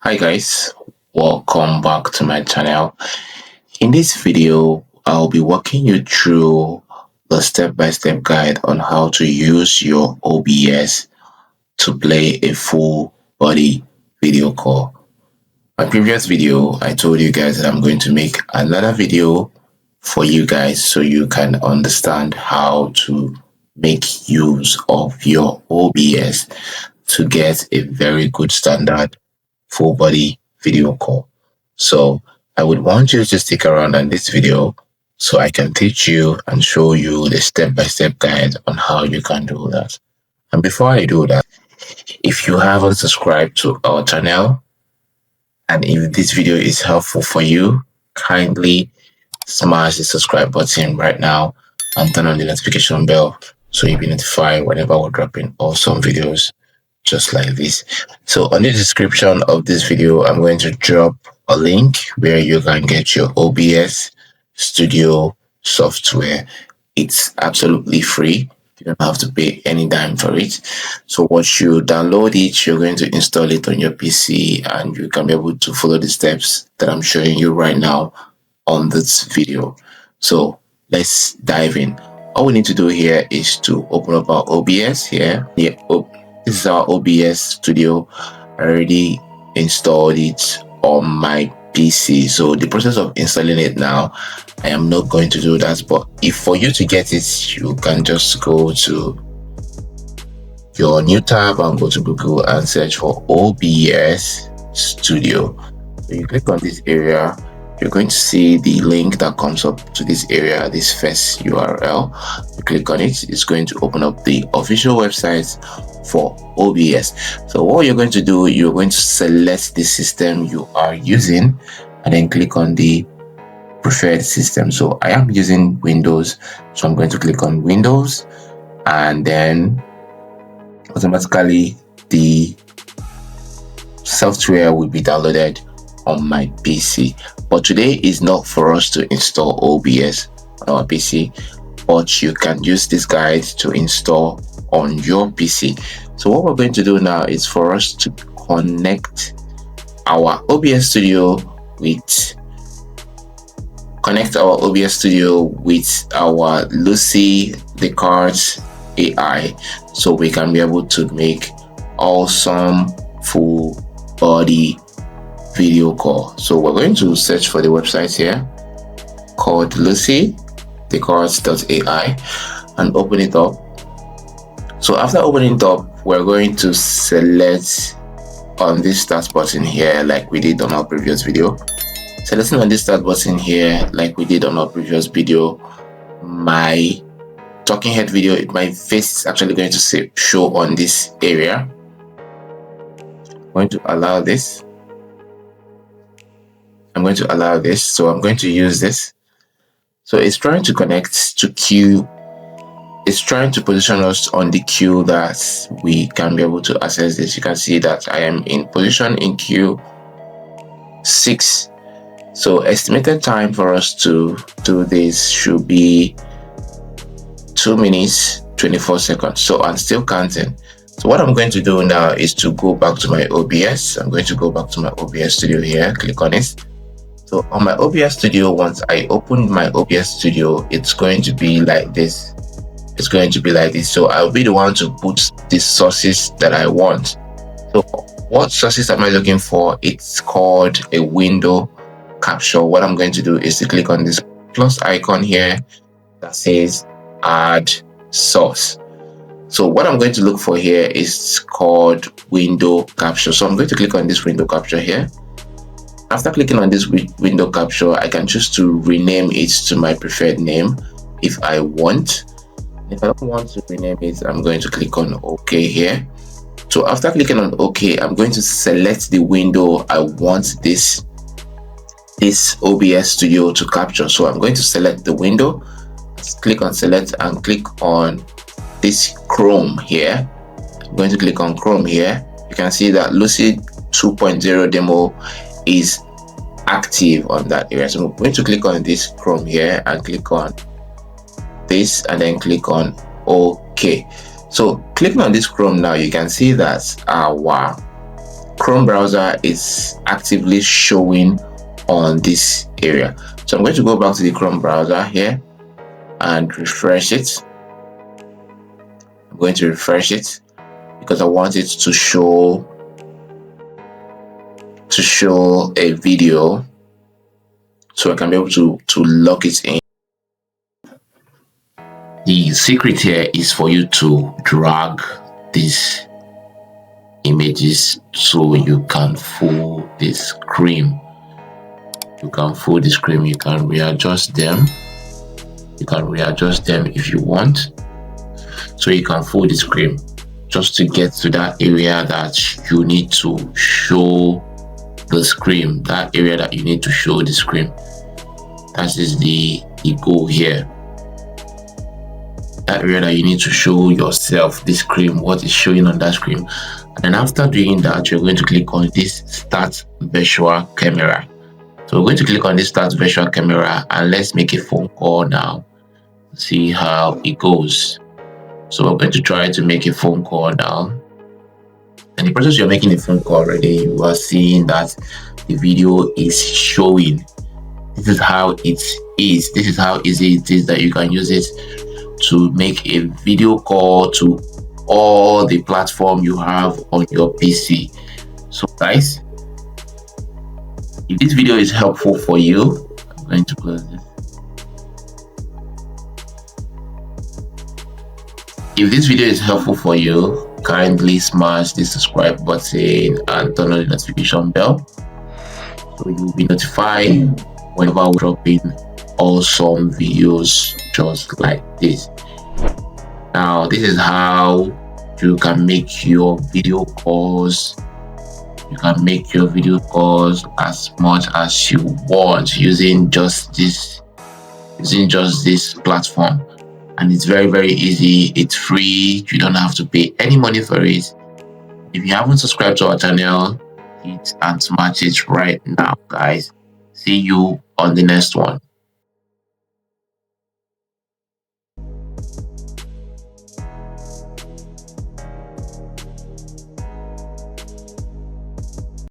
Hi guys, welcome back to my channel. In this video, I'll be walking you through the step-by-step guide on how to use your OBS to play a full body video call. My previous video, I told you guys that I'm going to make another video for you guys so you can understand how to make use of your OBS to get a very good standard full body video call. So I would want you to stick around on this video so I can teach you and show you the step-by-step guide on how you can do that. And before I do that, if you haven't subscribed to our channel and if this video is helpful for you, kindly smash the subscribe button right now and turn on the notification bell so you'll be notified whenever we're dropping awesome videos just like this. So on the description of this video, I'm going to drop a link where you can get your OBS Studio software. It's absolutely free. You don't have to pay any dime for it. So once you download it, you're going to install it on your PC and you can be able to follow the steps that I'm showing you right now on this video. So let's dive in. All we need to do here is to open up our OBS here. This is our OBS Studio. I already installed it on my PC. So the process of installing it now, I am not going to do that. But if for you to get it, you can just go to your new tab and go to Google and search for OBS Studio. So you click on this area. You're going to see the link that comes up to this area, this first URL. You click on it, it's going to open up the official website for OBS. So what you're going to do, you're going to select the system you are using and then click on the preferred system. So I am using Windows, so I'm going to click on Windows and then automatically the software will be downloaded on my PC. But today is not for us to install OBS on our PC, but you can use this guide to install on your PC. So what we're going to do now is for us to connect our OBS Studio with our Lucy Descartes AI, so we can be able to make awesome full body video call. So we're going to search for the website here called lucydescartes.ai and open it up. So after opening it up, we're going to select on this start button here like we did on our previous video. Selecting on this start button here like we did on our previous video, my talking head video, my face is actually going to show on this area. I'm going to allow this. So I'm going to use this. So it's trying to connect to queue. It's trying to position us on the queue that we can be able to access this. You can see that I am in position in queue 6. So estimated time for us to do this should be 2 minutes 24 seconds. So I'm still counting. So what I'm going to do now is to go back to my OBS. I'm going to go back to my OBS Studio here, click on it. So on my OBS Studio, once I open my OBS Studio, it's going to be like this. So I'll be the one to put the sources that I want. So what sources am I looking for? It's called a window capture. What I'm going to do is to click on this plus icon here that says add source. So what I'm going to look for here is called window capture. So I'm going to click on this window capture here. After clicking on this window capture, I can choose to rename it to my preferred name if I want. If I don't want to rename it, I'm going to click on OK here. So after clicking on OK, I'm going to select the window I want this OBS Studio to capture. So I'm going to select the window, click on select and click on this Chrome here. I'm going to click on Chrome here. You can see that Lucy 2.0 demo is active on that area. So I'm going to click on this Chrome here and click on this and then click on OK. So clicking on this Chrome now, you can see that our Chrome browser is actively showing on this area. So I'm going to go back to the Chrome browser here and refresh it. I'm going to refresh it because I want it to show a video, so I can be able to lock it in. The secret here is for you to drag these images so you can fold the screen. You can fold the screen, you can readjust them. You can readjust them if you want. So you can fold the screen just to get to that area that you need to show the screen. That area that you need to show the screen. That is the goal here. That area that you need to show yourself the screen, what is showing on that screen. And after doing that, you're going to click on this Start Virtual Camera. So we're going to click on this Start Virtual Camera and let's make a phone call now. See how it goes. So we're going to try to make a phone call now. And the process you're making a phone call already, you are seeing that the video is showing. This is how it is. This is how easy it is that you can use it to make a video call to all the platform you have on your PC. So guys, if this video is helpful for you, I'm going to close this. If this video is helpful for you, kindly smash the subscribe button and turn on the notification bell so you'll be notified whenever we drop in awesome videos just like this. Now, this is how you can make your video calls. You can make your video calls as much as you want using just this platform. And it's very, very easy. It's free. You don't have to pay any money for it. If you haven't subscribed to our channel, hit and smash it right now, guys. See you on the next one.